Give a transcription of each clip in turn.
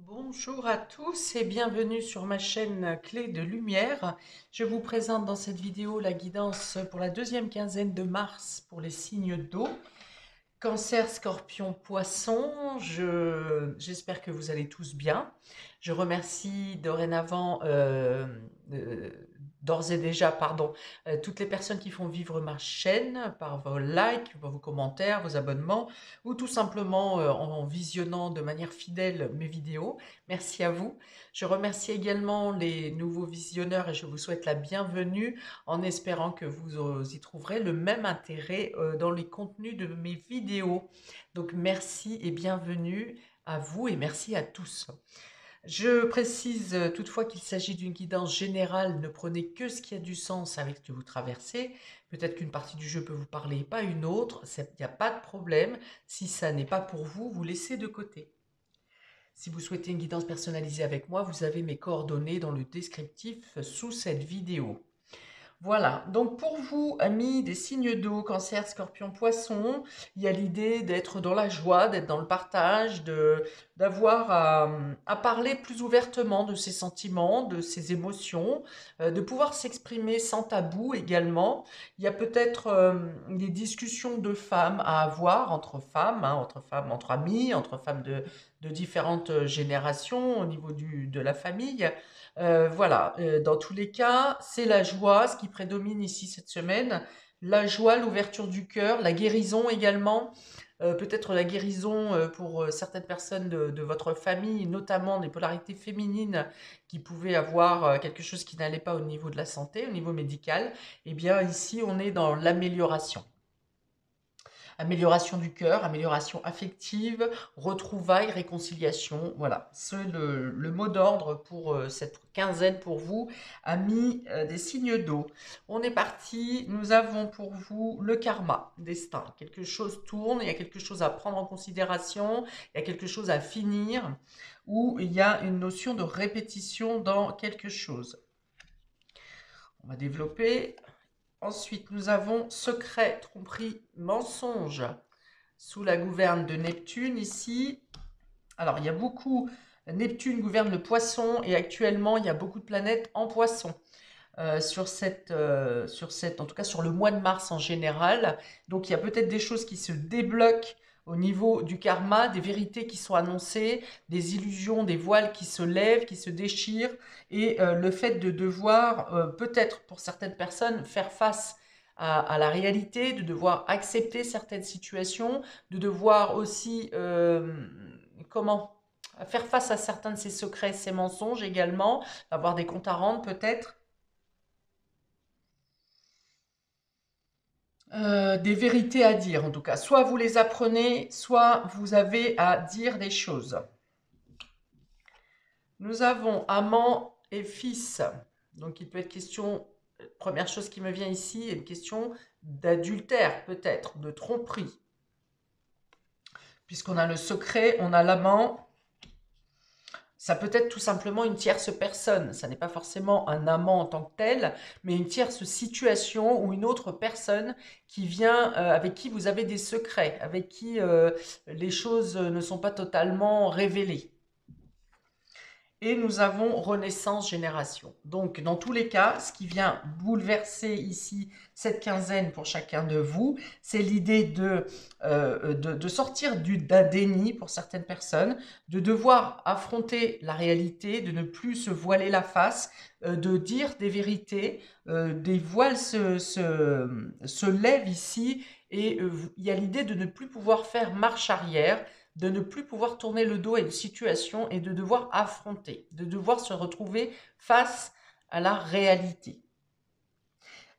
Bonjour à tous et bienvenue sur ma chaîne Clé de Lumière. Je vous présente dans cette vidéo la guidance pour la deuxième quinzaine de mars pour les signes d'eau. Cancer, Scorpion, Poisson, j'espère que vous allez tous bien. Je remercie dorénavant, euh, d'ores et déjà, toutes les personnes qui font vivre ma chaîne par vos likes, par vos commentaires, vos abonnements ou tout simplement en visionnant de manière fidèle mes vidéos. Merci à vous. Je remercie également les nouveaux visionneurs et je vous souhaite la bienvenue en espérant que vous y trouverez le même intérêt dans les contenus de mes vidéos. Donc merci et bienvenue à vous et merci à tous. Je précise toutefois qu'il s'agit d'une guidance générale, ne prenez que ce qui a du sens avec ce que vous traversez. Peut-être qu'une partie du jeu peut vous parler et pas une autre, il n'y a pas de problème. Si ça n'est pas pour vous, vous laissez de côté. Si vous souhaitez une guidance personnalisée avec moi, vous avez mes coordonnées dans le descriptif sous cette vidéo. Voilà, donc pour vous, amis des signes d'eau, Cancer, Scorpion, Poisson, il y a l'idée d'être dans la joie, d'être dans le partage, d'avoir à parler plus ouvertement de ses sentiments, de ses émotions, de pouvoir s'exprimer sans tabou également. Il y a peut-être des discussions de femmes à avoir entre femmes, hein, entre femmes, entre amis, entre femmes de différentes générations au niveau de la famille. Voilà, dans tous les cas, c'est la joie, ce qui prédomine ici cette semaine. La joie, l'ouverture du cœur, la guérison également. Peut-être la guérison pour certaines personnes de votre famille, notamment des polarités féminines qui pouvaient avoir quelque chose qui n'allait pas au niveau de la santé, au niveau médical. Eh bien, ici, on est dans l'amélioration. Amélioration du cœur, amélioration affective, retrouvailles, réconciliation. Voilà, c'est le mot d'ordre pour cette quinzaine pour vous, amis des signes d'eau. On est parti, nous avons pour vous le karma, destin. Quelque chose tourne, il y a quelque chose à prendre en considération, il y a quelque chose à finir, ou il y a une notion de répétition dans quelque chose. On va développer. Ensuite, nous avons secret, tromperie, mensonge sous la gouverne de Neptune ici. Alors, il y a beaucoup, Neptune gouverne le poisson et actuellement, il y a beaucoup de planètes en poisson. En tout cas sur le mois de mars en général. Donc il y a peut-être des choses qui se débloquent au niveau du karma, des vérités qui sont annoncées, des illusions, des voiles qui se lèvent, qui se déchirent, et le fait de devoir, peut-être pour certaines personnes, faire face à la réalité, de devoir accepter certaines situations, de devoir aussi, comment, faire face à certains de ses secrets, ses mensonges également, avoir des comptes à rendre peut-être. Des vérités à dire en tout cas. Soit vous les apprenez, soit vous avez à dire des choses. Nous avons amant et fils. Donc il peut être question, première chose qui me vient ici, une question d'adultère peut-être, de tromperie. Puisqu'on a le secret, on a l'amant. Ça peut être tout simplement une tierce personne. Ça n'est pas forcément un amant en tant que tel, mais une tierce situation ou une autre personne qui vient, avec qui vous avez des secrets, avec qui les choses ne sont pas totalement révélées. Et nous avons Renaissance Génération. Donc, dans tous les cas, ce qui vient bouleverser ici cette quinzaine pour chacun de vous, c'est l'idée de sortir d'un déni pour certaines personnes, de devoir affronter la réalité, de ne plus se voiler la face, de dire des vérités, des voiles se lèvent ici, et il y a l'idée de ne plus pouvoir faire marche arrière, de ne plus pouvoir tourner le dos à une situation et de devoir affronter, de devoir se retrouver face à la réalité.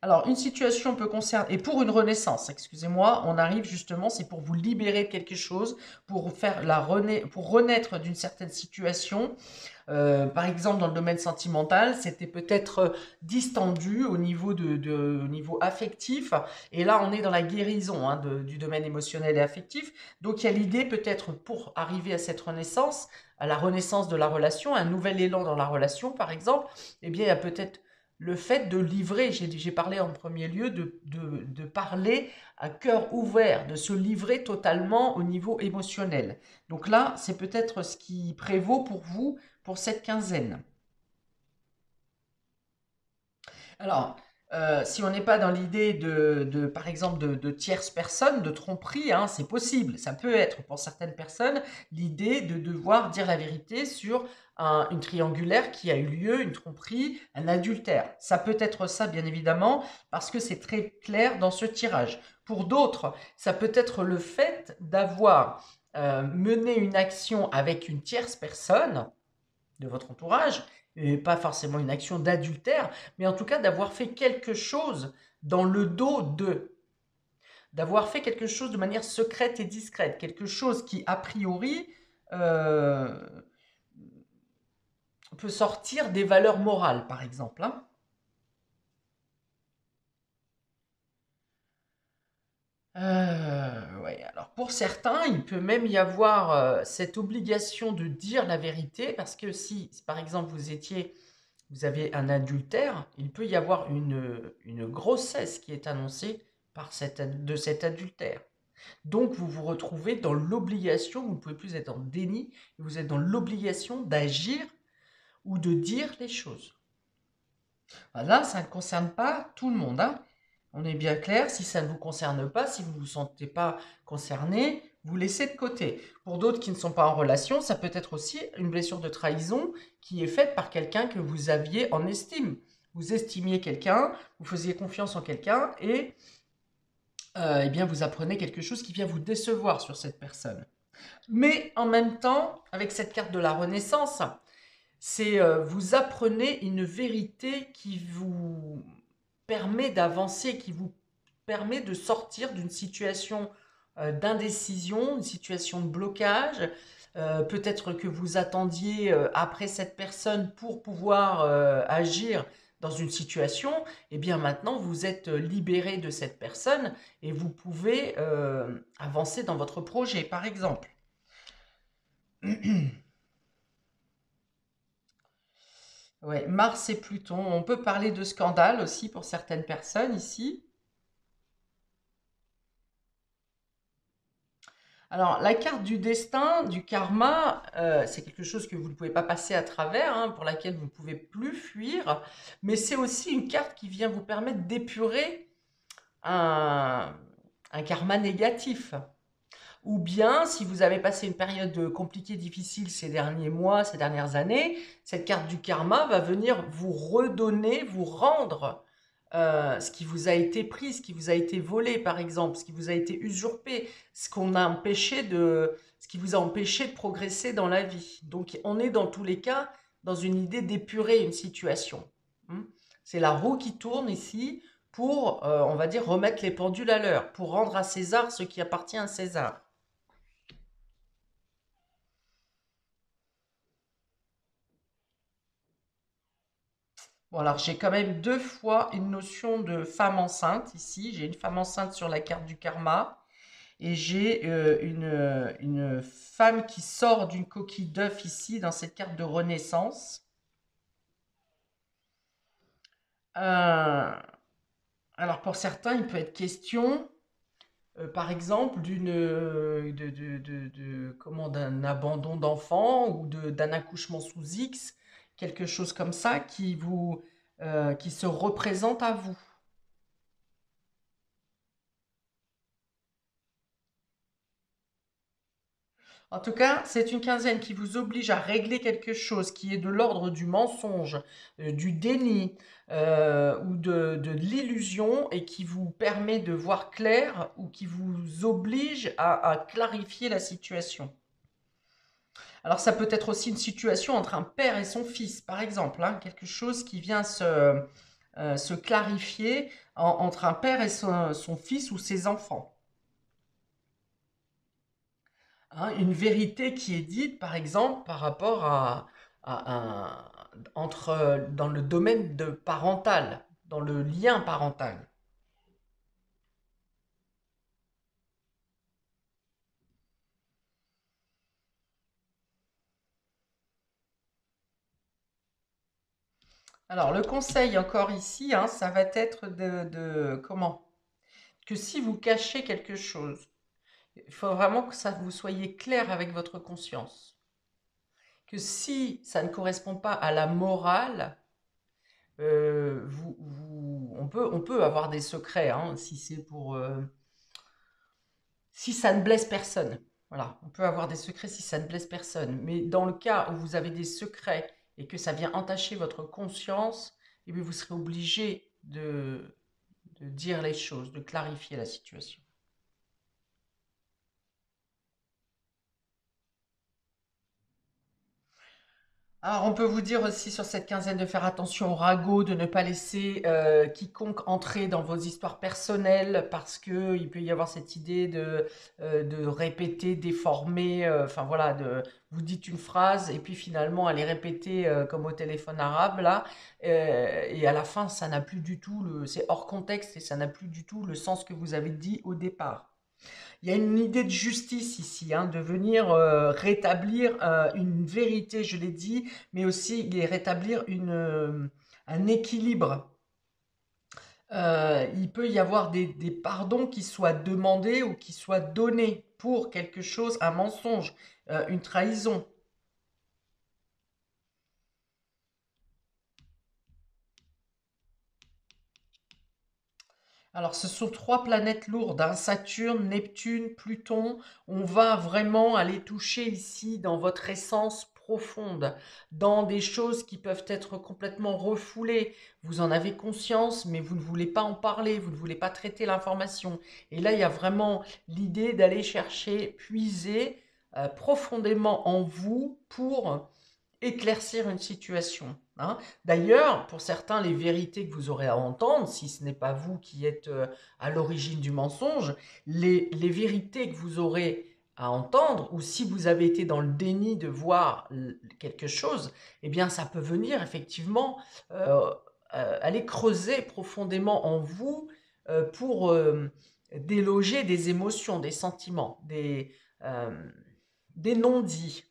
Alors, une situation peut concerner, et pour une renaissance, excusez-moi, on arrive justement, c'est pour vous libérer de quelque chose, pour faire pour renaître d'une certaine situation. Par exemple, dans le domaine sentimental, c'était peut-être distendu au niveau au niveau affectif, et là, on est dans la guérison hein, du domaine émotionnel et affectif. Donc, il y a l'idée peut-être pour arriver à cette renaissance, à la renaissance de la relation, un nouvel élan dans la relation, par exemple, eh bien, il y a peut-être le fait de livrer, j'ai parlé en premier lieu de parler à cœur ouvert, de se livrer totalement au niveau émotionnel. Donc là, c'est peut-être ce qui prévaut pour vous pour cette quinzaine. Alors, si on n'est pas dans l'idée par exemple, de tierces personnes, de tromperie, hein, c'est possible. Ça peut être pour certaines personnes l'idée de devoir dire la vérité sur une triangulaire qui a eu lieu, une tromperie, un adultère. Ça peut être ça, bien évidemment, parce que c'est très clair dans ce tirage. Pour d'autres, ça peut être le fait d'avoir mené une action avec une tierce personne de votre entourage, et pas forcément une action d'adultère, mais en tout cas d'avoir fait quelque chose dans le dos d'avoir fait quelque chose de manière secrète et discrète, quelque chose qui a priori euh, peut sortir des valeurs morales, par exemple, hein. Ouais, alors pour certains, il peut même y avoir cette obligation de dire la vérité, parce que si, par exemple, vous avez un adultère, il peut y avoir une grossesse qui est annoncée de cet adultère. Donc vous vous retrouvez dans l'obligation, vous ne pouvez plus être en déni, vous êtes dans l'obligation d'agir ou de dire les choses. Là, ça ne concerne pas tout le monde, hein. On est bien clair, si ça ne vous concerne pas, si vous ne vous sentez pas concerné, vous laissez de côté. Pour d'autres qui ne sont pas en relation, ça peut être aussi une blessure de trahison qui est faite par quelqu'un que vous aviez en estime. Vous estimiez quelqu'un, vous faisiez confiance en quelqu'un et eh bien vous apprenez quelque chose qui vient vous décevoir sur cette personne. Mais en même temps, avec cette carte de la Renaissance, c'est vous apprenez une vérité qui vous permet d'avancer, qui vous permet de sortir d'une situation d'indécision, une situation de blocage. Peut-être que vous attendiez après cette personne pour pouvoir agir dans une situation, et bien maintenant vous êtes libéré de cette personne et vous pouvez avancer dans votre projet, par exemple. Ouais, Mars et Pluton. On peut parler de scandale aussi pour certaines personnes ici. Alors, la carte du destin, du karma, c'est quelque chose que vous ne pouvez pas passer à travers, hein, pour laquelle vous ne pouvez plus fuir, mais c'est aussi une carte qui vient vous permettre d'épurer un, un karma négatif. Ou bien, si vous avez passé une période compliquée, difficile ces derniers mois, ces dernières années, cette carte du karma va venir vous redonner, vous rendre ce qui vous a été pris, ce qui vous a été volé, par exemple, ce qui vous a été usurpé, ce qui vous a empêché de progresser dans la vie. Donc, on est dans tous les cas dans une idée d'épurer une situation. Hmm. C'est la roue qui tourne ici pour, on va dire, remettre les pendules à l'heure, pour rendre à César ce qui appartient à César. Bon, alors j'ai quand même deux fois une notion de femme enceinte ici. J'ai une femme enceinte sur la carte du karma et j'ai une femme qui sort d'une coquille d'œuf ici dans cette carte de renaissance. Euh, alors pour certains, il peut être question, par exemple, comment, d'un abandon d'enfant ou d'un accouchement sous X, quelque chose comme ça qui se représente à vous. En tout cas, c'est une quinzaine qui vous oblige à régler quelque chose qui est de l'ordre du mensonge, du déni ou de l'illusion et qui vous permet de voir clair ou qui vous oblige à clarifier la situation. Alors ça peut être aussi une situation entre un père et son fils, par exemple, hein, quelque chose qui vient se clarifier entre un père et son fils ou ses enfants. Hein, une vérité qui est dite, par exemple, par rapport dans le domaine de parental, dans le lien parental. Alors, le conseil encore ici, hein, ça va être comment? Que si vous cachez quelque chose, il faut vraiment que ça vous soyez clair avec votre conscience. Que si ça ne correspond pas à la morale, on peut avoir des secrets, hein, si c'est si ça ne blesse personne. Voilà, on peut avoir des secrets si ça ne blesse personne. Mais dans le cas où vous avez des secrets et que ça vient entacher votre conscience, eh bien vous serez obligé de dire les choses, de clarifier la situation. Alors, on peut vous dire aussi sur cette quinzaine de faire attention aux ragots, de ne pas laisser quiconque entrer dans vos histoires personnelles parce que il peut y avoir cette idée de répéter, déformer, enfin voilà, vous dites une phrase et puis finalement elle est répétée comme au téléphone arabe là, et à la fin ça n'a plus du tout c'est hors contexte et ça n'a plus du tout le sens que vous avez dit au départ. Il y a une idée de justice ici, hein, de venir rétablir une vérité, je l'ai dit, mais aussi rétablir un équilibre. Il peut y avoir des pardons qui soient demandés ou qui soient donnés pour quelque chose, un mensonge, une trahison. Alors, ce sont trois planètes lourdes, hein, Saturne, Neptune, Pluton. On va vraiment aller toucher ici dans votre essence profonde, dans des choses qui peuvent être complètement refoulées. Vous en avez conscience, mais vous ne voulez pas en parler, vous ne voulez pas traiter l'information. Et là, il y a vraiment l'idée d'aller chercher, puiser profondément en vous pour éclaircir une situation, hein. D'ailleurs, pour certains, les vérités que vous aurez à entendre, si ce n'est pas vous qui êtes à l'origine du mensonge, les vérités que vous aurez à entendre, ou si vous avez été dans le déni de voir quelque chose, eh bien, ça peut venir effectivement aller creuser profondément en vous pour déloger des émotions, des sentiments, euh, des non-dits.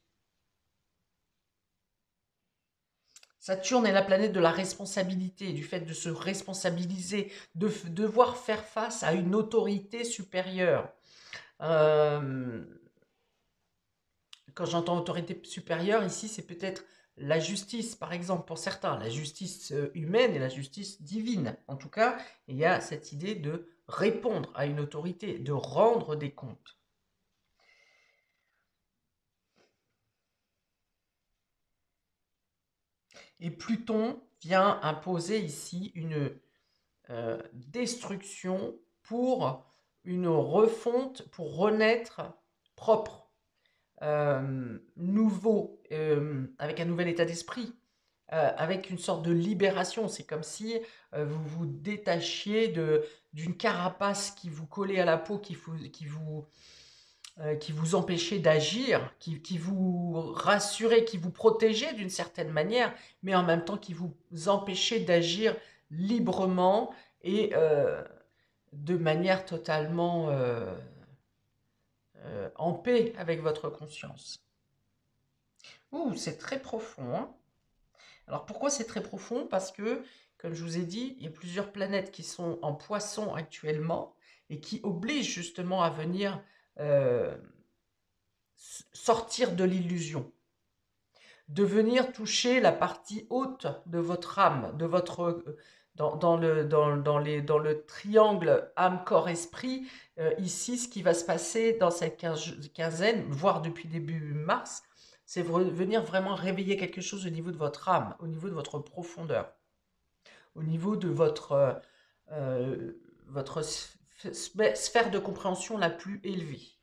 Saturne est la planète de la responsabilité, du fait de se responsabiliser, de devoir faire face à une autorité supérieure. Euh, Quand j'entends autorité supérieure, ici, c'est peut-être la justice, par exemple, pour certains, la justice humaine et la justice divine. En tout cas, il y a cette idée de répondre à une autorité, de rendre des comptes. Et Pluton vient imposer ici une destruction pour une refonte, pour renaître propre, nouveau, avec un nouvel état d'esprit, avec une sorte de libération. C'est comme si vous vous détachiez d'une carapace qui vous collait à la peau, qui vous empêchait d'agir, qui vous rassurait, qui vous protégeait d'une certaine manière, mais en même temps qui vous empêchait d'agir librement et de manière totalement en paix avec votre conscience. Ouh, c'est très profond, hein. Alors pourquoi c'est très profond? Parce que, comme je vous ai dit, il y a plusieurs planètes qui sont en poisson actuellement et qui obligent justement à venir euh, sortir de l'illusion, de venir toucher la partie haute de votre âme, de votre dans le triangle âme, corps, esprit. Ici, ce qui va se passer dans cette quinzaine, voire depuis début mars, c'est venir vraiment réveiller quelque chose au niveau de votre âme, au niveau de votre profondeur, au niveau de votre sphère de compréhension la plus élevée.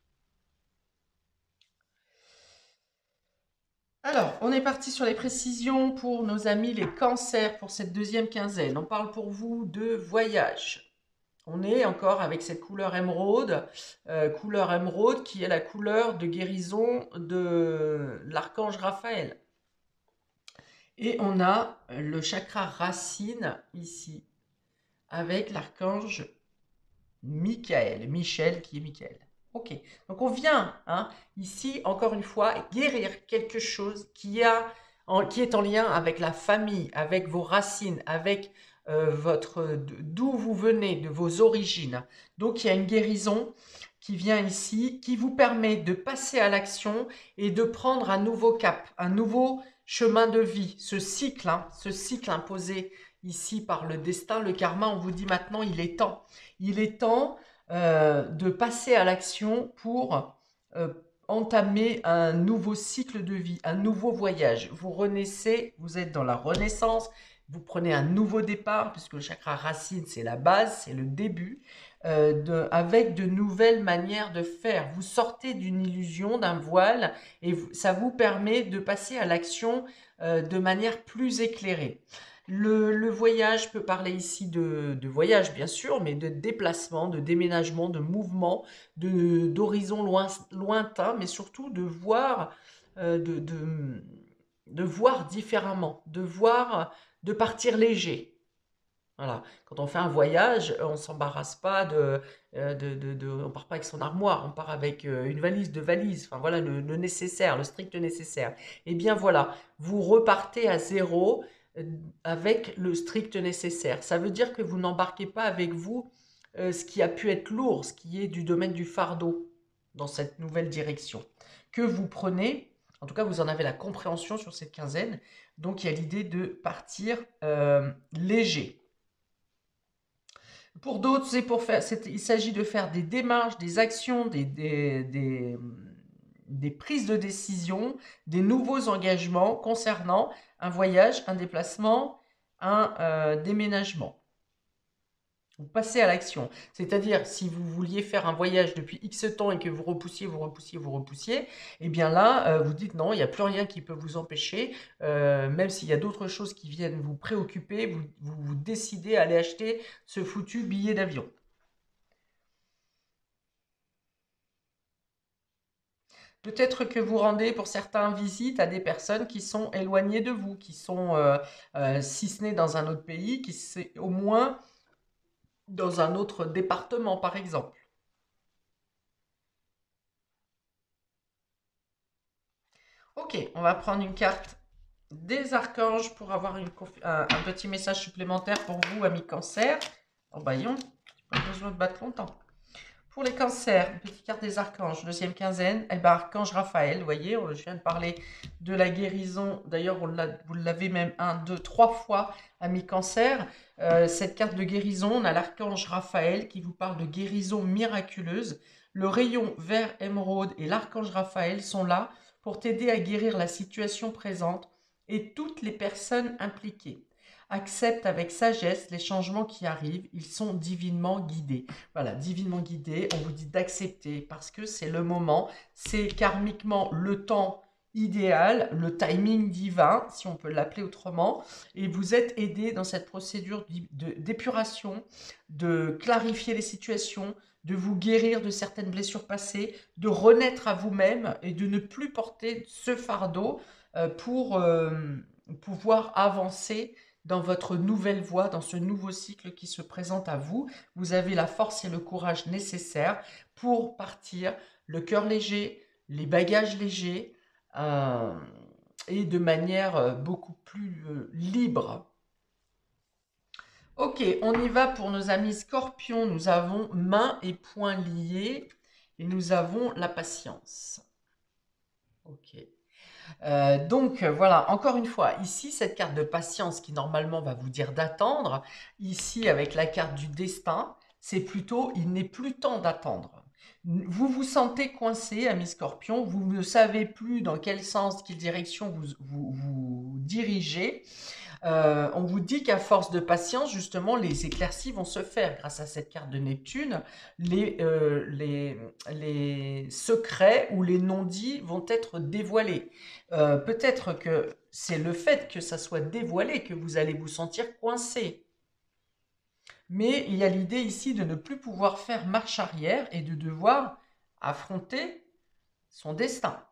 Alors, on est parti sur les précisions pour nos amis les cancers pour cette deuxième quinzaine. On parle pour vous de voyage. On est encore avec cette couleur émeraude qui est la couleur de guérison de l'archange Raphaël. Et on a le chakra racine ici avec l'archange Michel qui est Michael. Ok, donc on vient ici, encore une fois, guérir quelque chose qui a qui est en lien avec la famille, avec vos racines, avec d'où vous venez, de vos origines. Donc il y a une guérison qui vient ici, qui vous permet de passer à l'action et de prendre un nouveau cap, un nouveau chemin de vie. Ce cycle imposé ici par le destin, le karma, on vous dit maintenant, il est temps. Il est temps de passer à l'action pour entamer un nouveau cycle de vie, un nouveau voyage. Vous renaissez, vous êtes dans la renaissance, vous prenez un nouveau départ, puisque le chakra racine, c'est la base, c'est le début, avec de nouvelles manières de faire. Vous sortez d'une illusion, d'un voile, et ça vous permet de passer à l'action de manière plus éclairée. Le voyage peut parler ici de voyage, bien sûr, mais de déplacement, de déménagement, de mouvement, d'horizons lointains, mais surtout de voir, de voir différemment, de partir léger. Voilà. Quand on fait un voyage, on ne s'embarrasse pas on part pas avec son armoire, on part avec une valise, deux valises, enfin voilà le nécessaire, le strict nécessaire. Eh bien voilà, vous repartez à zéro euh, avec le strict nécessaire. Ça veut dire que vous n'embarquez pas avec vous ce qui a pu être lourd, ce qui est du domaine du fardeau dans cette nouvelle direction. Que vous prenez, en tout cas vous en avez la compréhension sur cette quinzaine, donc il y a l'idée de partir léger. Pour d'autres, il s'agit de faire des démarches, des actions, des prises de décision, des nouveaux engagements concernant un voyage, un déplacement, un déménagement. Vous passez à l'action. C'est-à-dire, si vous vouliez faire un voyage depuis X temps et que vous repoussiez, eh bien là, vous dites non, il n'y a plus rien qui peut vous empêcher, même s'il y a d'autres choses qui viennent vous préoccuper, vous décidez à aller acheter ce foutu billet d'avion. Peut-être que vous rendez pour certains visite à des personnes qui sont éloignées de vous, qui sont, si ce n'est dans un autre pays, qui c'est au moins dans un autre département, par exemple. Ok, on va prendre une carte des archanges pour avoir un petit message supplémentaire pour vous, amis cancer. Oh baillon, pas besoin de battre longtemps. Pour les cancers, une petite carte des archanges, deuxième quinzaine, eh ben, archange Raphaël, vous voyez, je viens de parler de la guérison, d'ailleurs vous l'avez même 1, 2, 3 fois, amis cancer. Cette carte de guérison, on a l'archange Raphaël qui vous parle de guérison miraculeuse. Le rayon vert émeraude et l'archange Raphaël sont là pour t'aider à guérir la situation présente et toutes les personnes impliquées. Accepte avec sagesse les changements qui arrivent, ils sont divinement guidés. Voilà, divinement guidés, on vous dit d'accepter parce que c'est le moment, c'est karmiquement le temps idéal, le timing divin, si on peut l'appeler autrement, et vous êtes aidé dans cette procédure d'épuration, de clarifier les situations, de vous guérir de certaines blessures passées, de renaître à vous-même et de ne plus porter ce fardeau pour pouvoir avancer dans votre nouvelle voie, dans ce nouveau cycle qui se présente à vous. Vous avez la force et le courage nécessaires pour partir, le cœur léger, les bagages légers, et de manière beaucoup plus libre. Ok, on y va pour nos amis scorpions. Nous avons mains et poings liés et nous avons la patience. Ok. Donc voilà, encore une fois, ici, cette carte de patience qui normalement va vous dire d'attendre, ici avec la carte du destin, c'est plutôt il n'est plus temps d'attendre. Vous vous sentez coincé, ami Scorpion, vous ne savez plus dans quel sens, quelle direction vous dirigez. On vous dit qu'à force de patience, justement, les éclaircies vont se faire grâce à cette carte de Neptune. Les secrets ou les non-dits vont être dévoilés. Peut-être que c'est le fait que ça soit dévoilé que vous allez vous sentir coincé. Mais il y a l'idée ici de ne plus pouvoir faire marche arrière et de devoir affronter son destin.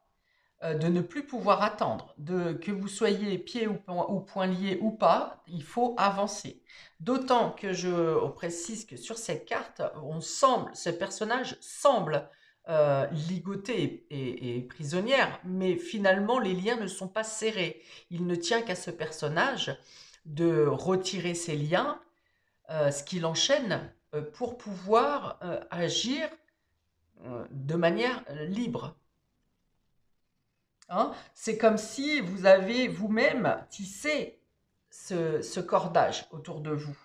De ne plus pouvoir attendre, que vous soyez pieds ou poings liés ou pas, il faut avancer. D'autant que on précise que sur cette carte, ce personnage semble ligotée et prisonnière, mais finalement les liens ne sont pas serrés. Il ne tient qu'à ce personnage de retirer ses liens, ce qui l'enchaîne pour pouvoir agir de manière libre. Hein. C'est comme si vous avez vous-même tissé ce cordage autour de vous.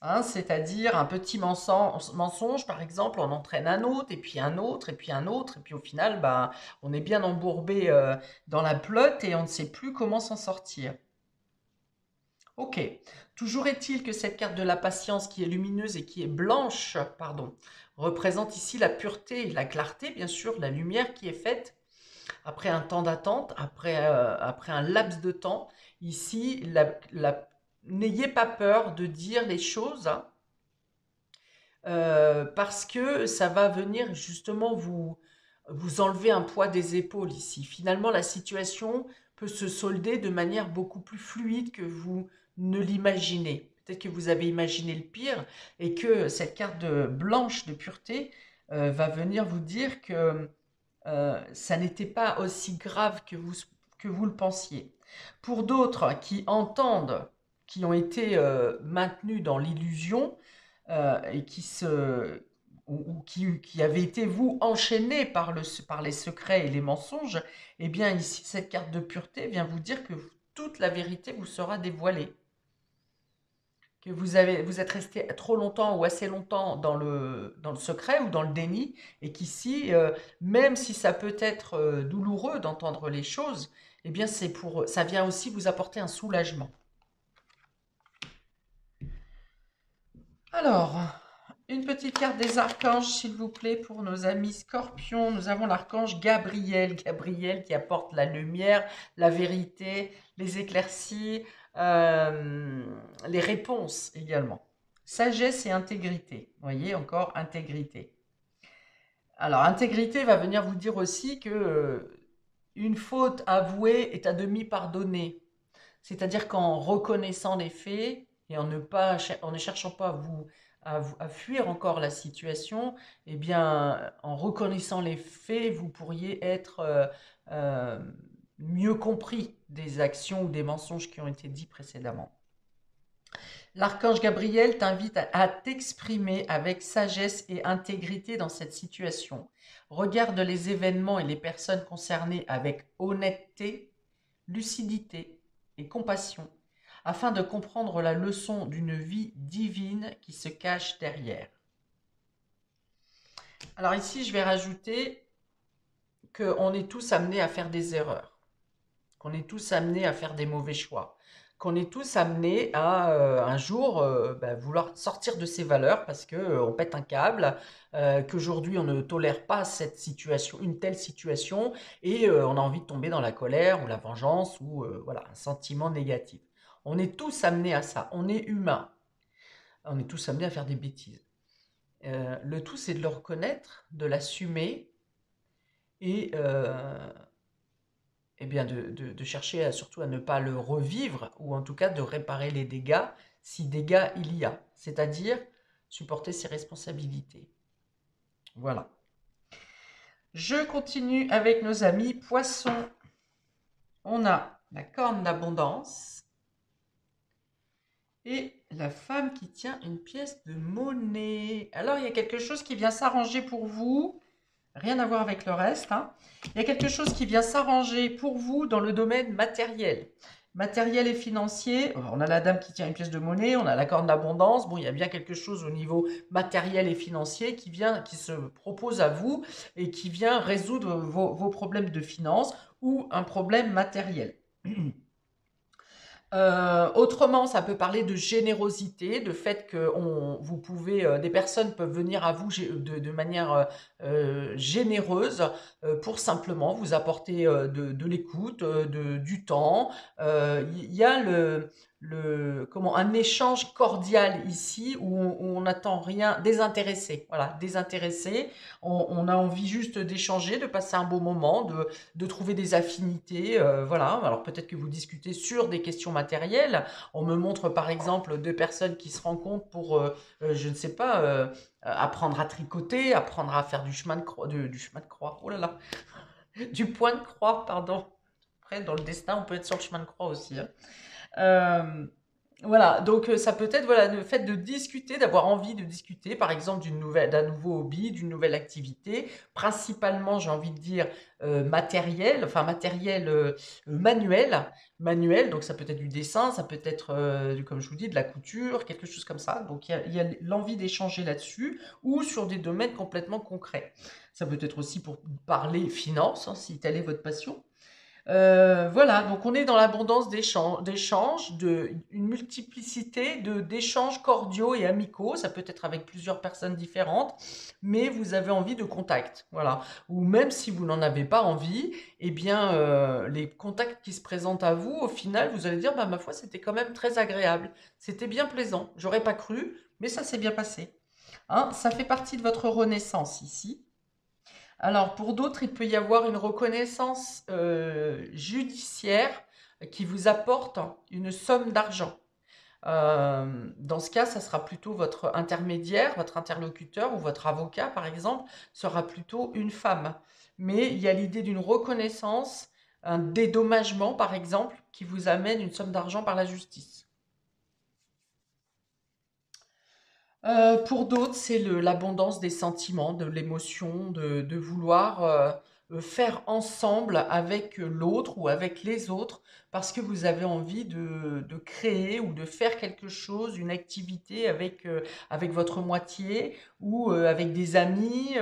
Hein, c'est-à-dire un petit mensonge, par exemple, on entraîne un autre, et puis un autre, et puis un autre, et puis au final, ben, on est bien embourbé dans la pelote et on ne sait plus comment s'en sortir. Ok. Toujours est-il que cette carte de la patience qui est lumineuse et qui est blanche, pardon, représente ici la pureté, la clarté, bien sûr, la lumière qui est faite après un temps d'attente, après un laps de temps. Ici, n'ayez pas peur de dire les choses, hein, parce que ça va venir justement vous enlever un poids des épaules ici. Finalement, la situation peut se solder de manière beaucoup plus fluide que vous ne l'imaginez. Peut-être que vous avez imaginé le pire et que cette carte blanche de pureté va venir vous dire que ça n'était pas aussi grave que vous le pensiez. Pour d'autres qui entendent, qui ont été maintenus dans l'illusion et qui avaient été, vous, enchaînés par les secrets et les mensonges, eh bien ici, cette carte de pureté vient vous dire que toute la vérité vous sera dévoilée. Que vous êtes resté trop longtemps ou assez longtemps dans le secret ou dans le déni, et qu'ici, même si ça peut être douloureux d'entendre les choses, eh bien ça vient aussi vous apporter un soulagement. Alors, une petite carte des archanges, s'il vous plaît, pour nos amis scorpions. Nous avons l'archange Gabriel. Gabriel qui apporte la lumière, la vérité, les éclaircies, les réponses également. Sagesse et intégrité. Vous voyez, encore intégrité. Alors, intégrité va venir vous dire aussi que une faute avouée est à demi pardonnée. C'est-à-dire qu'en reconnaissant les faits et en ne cherchant pas à fuir encore la situation, eh bien, en reconnaissant les faits, vous pourriez être euh, mieux compris des actions ou des mensonges qui ont été dits précédemment. L'archange Gabriel t'invite à t'exprimer avec sagesse et intégrité dans cette situation. Regarde les événements et les personnes concernées avec honnêteté, lucidité et compassion, afin de comprendre la leçon d'une vie divine qui se cache derrière. Alors ici, je vais rajouter qu'on est tous amenés à faire des erreurs, qu'on est tous amenés à faire des mauvais choix, qu'on est tous amenés à un jour vouloir sortir de ses valeurs parce qu'on pète un câble, qu'aujourd'hui on ne tolère pas cette situation, une telle situation, et on a envie de tomber dans la colère ou la vengeance ou voilà, un sentiment négatif. On est tous amenés à ça, on est humain, on est tous amenés à faire des bêtises. Le tout, c'est de le reconnaître, de l'assumer et eh bien de chercher surtout à ne pas le revivre, ou en tout cas de réparer les dégâts, si dégâts il y a, c'est-à-dire supporter ses responsabilités. Voilà. Je continue avec nos amis poissons. On a la corne d'abondance et la femme qui tient une pièce de monnaie. Alors, il y a quelque chose qui vient s'arranger pour vous. Rien à voir avec le reste, hein. Il y a quelque chose qui vient s'arranger pour vous dans le domaine matériel. Matériel et financier. On a la dame qui tient une pièce de monnaie, on a la corne d'abondance. Bon, il y a bien quelque chose au niveau matériel et financier qui se propose à vous et qui vient résoudre vos problèmes de finances ou un problème matériel. Autrement, ça peut parler de générosité, de fait que des personnes peuvent venir à vous de manière généreuse pour simplement vous apporter de l'écoute, du temps. Il y a comment, un échange cordial ici où on n'attend rien, désintéressé. Voilà, désintéressé. On a envie juste d'échanger, de passer un beau moment, de trouver des affinités. Voilà, alors peut-être que vous discutez sur des questions matérielles. On me montre par exemple deux personnes qui se rencontrent pour, je ne sais pas, apprendre à tricoter, apprendre à faire du chemin de croix, du chemin de croix. Oh là là, du point de croix, pardon. Après, dans le destin, on peut être sur le chemin de croix aussi, hein. Euh, voilà, donc ça peut être voilà, le fait de discuter, d'avoir envie de discuter, par exemple, d'un nouveau hobby, d'une nouvelle activité, principalement, j'ai envie de dire, matériel, enfin matériel manuel, manuel, donc ça peut être du dessin, ça peut être, comme je vous dis, de la couture, quelque chose comme ça. Donc il y a l'envie d'échanger là-dessus, ou sur des domaines complètement concrets. Ça peut être aussi pour parler finance, hein, si telle est votre passion. Voilà, donc on est dans l'abondance une multiplicité d'échanges cordiaux et amicaux. Ça peut être avec plusieurs personnes différentes, mais vous avez envie de contact, voilà. Ou même si vous n'en avez pas envie, eh bien, les contacts qui se présentent à vous, au final, vous allez dire, bah, ma foi, c'était quand même très agréable. C'était bien plaisant. J'aurais pas cru, mais ça s'est bien passé. Hein, ça fait partie de votre renaissance ici. Alors, pour d'autres, il peut y avoir une reconnaissance judiciaire qui vous apporte une somme d'argent. Dans ce cas, ça sera plutôt votre intermédiaire, votre interlocuteur ou votre avocat, par exemple, sera plutôt une femme. Mais il y a l'idée d'une reconnaissance, un dédommagement, par exemple, qui vous amène une somme d'argent par la justice. Pour d'autres, c'est l'abondance des sentiments, de l'émotion, de vouloir faire ensemble avec l'autre ou avec les autres, parce que vous avez envie de créer ou de faire quelque chose, une activité avec votre moitié ou avec des amis,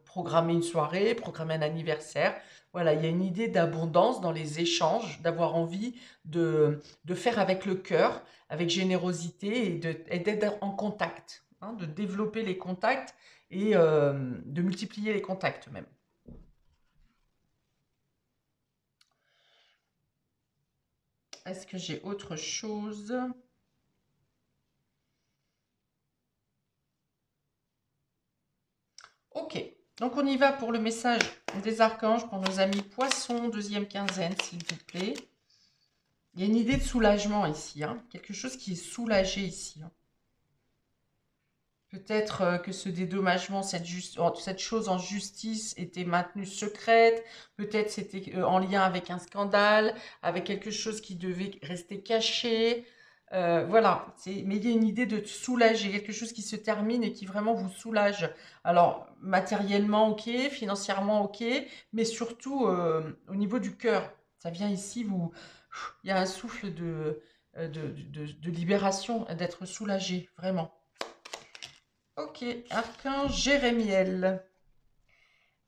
programmer une soirée, programmer un anniversaire. Voilà, il y a une idée d'abondance dans les échanges, d'avoir envie de faire avec le cœur, avec générosité et d'être en contact, hein, de développer les contacts et de multiplier les contacts même. Est-ce que j'ai autre chose? Ok, donc on y va pour le message des archanges pour nos amis poissons, deuxième quinzaine, s'il vous plaît. Il y a une idée de soulagement ici, hein, quelque chose qui est soulagé ici, hein. Peut-être que ce dédommagement, cette chose en justice était maintenue secrète. Peut-être c'était en lien avec un scandale, avec quelque chose qui devait rester caché. Voilà, mais il y a une idée de soulager, quelque chose qui se termine et qui vraiment vous soulage. Alors, matériellement, ok, financièrement, ok, mais surtout au niveau du cœur. Ça vient ici, il y a un souffle de libération, d'être soulagé, vraiment. Ok, archange Jérémiel.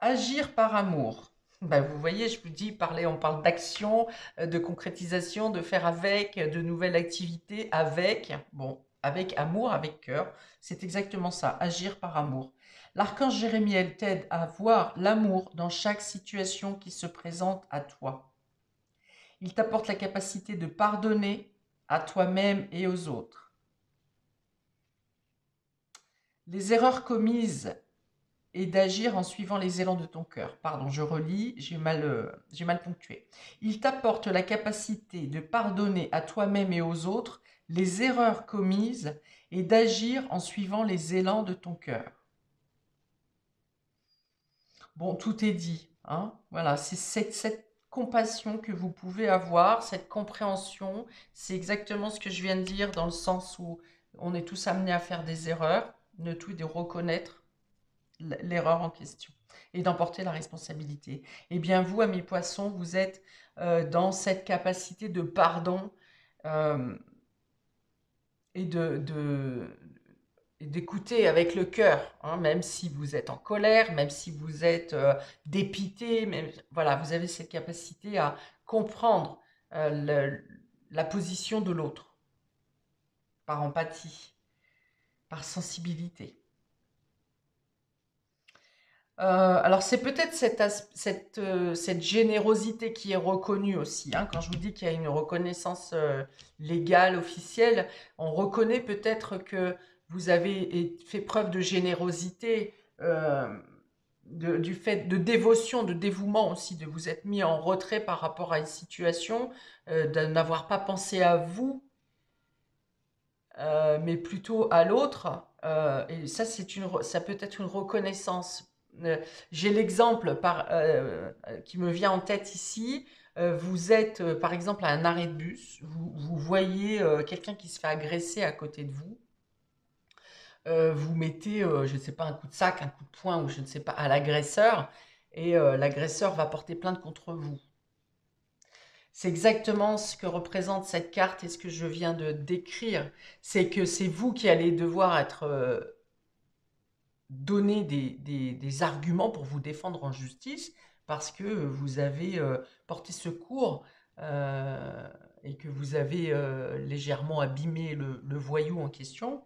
Agir par amour. Ben, vous voyez, je vous dis, on parle d'action, de concrétisation, de faire avec, de nouvelles activités avec, bon, avec amour, avec cœur. C'est exactement ça, agir par amour. L'archange Jérémiel t'aide à voir l'amour dans chaque situation qui se présente à toi. Il t'apporte la capacité de pardonner à toi-même et aux autres. Les erreurs commises et d'agir en suivant les élans de ton cœur. Pardon, je relis, j'ai mal ponctué. Il t'apporte la capacité de pardonner à toi-même et aux autres les erreurs commises et d'agir en suivant les élans de ton cœur. Bon, tout est dit, hein. Voilà, c'est cette compassion que vous pouvez avoir, cette compréhension, c'est exactement ce que je viens de dire dans le sens où on est tous amenés à faire des erreurs, de tout de reconnaître l'erreur en question et d'emporter la responsabilité. Eh bien, vous, amis poissons, vous êtes dans cette capacité de pardon euh, et d'écouter avec le cœur, hein, même si vous êtes en colère, même si vous êtes dépité, voilà, vous avez cette capacité à comprendre la position de l'autre par empathie, par sensibilité. Alors c'est peut-être cette générosité qui est reconnue aussi, hein. Quand je vous dis qu'il y a une reconnaissance légale, officielle, on reconnaît peut-être que vous avez fait preuve de générosité, du fait de dévotion, de dévouement aussi, de vous être mis en retrait par rapport à une situation, de n'avoir pas pensé à vous, mais plutôt à l'autre. Et ça, ça peut être une reconnaissance. Euh, j'ai l'exemple qui me vient en tête ici. Vous êtes, par exemple, à un arrêt de bus. Vous voyez quelqu'un qui se fait agresser à côté de vous. Vous mettez, je ne sais pas, un coup de sac, un coup de poing ou je ne sais pas, à l'agresseur. Et l'agresseur va porter plainte contre vous. C'est exactement ce que représente cette carte et ce que je viens de décrire. C'est que c'est vous qui allez devoir être donner des arguments pour vous défendre en justice parce que vous avez porté secours euh, et que vous avez légèrement abîmé le voyou en question.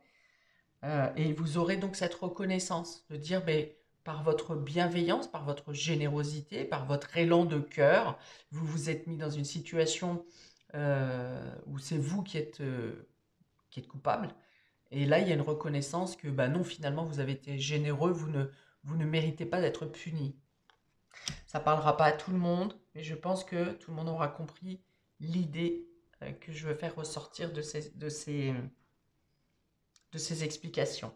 Et vous aurez donc cette reconnaissance de dire, ben, par votre bienveillance, par votre générosité, par votre élan de cœur, vous vous êtes mis dans une situation où c'est vous qui êtes coupable. Et là, il y a une reconnaissance que, bah non, finalement, vous avez été généreux, vous ne méritez pas d'être puni. Ça ne parlera pas à tout le monde, mais je pense que tout le monde aura compris l'idée que je veux faire ressortir de ces explications.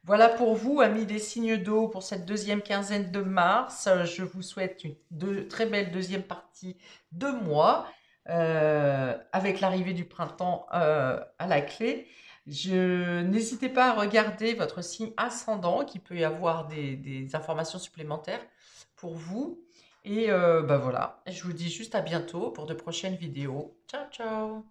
Voilà pour vous, amis des signes d'eau, pour cette deuxième quinzaine de mars. Je vous souhaite une très belle deuxième partie de mois, avec l'arrivée du printemps à la clé. N'hésitez pas à regarder votre signe ascendant, qui peut y avoir des informations supplémentaires pour vous. Et bah voilà, je vous dis juste à bientôt pour de prochaines vidéos. Ciao, ciao!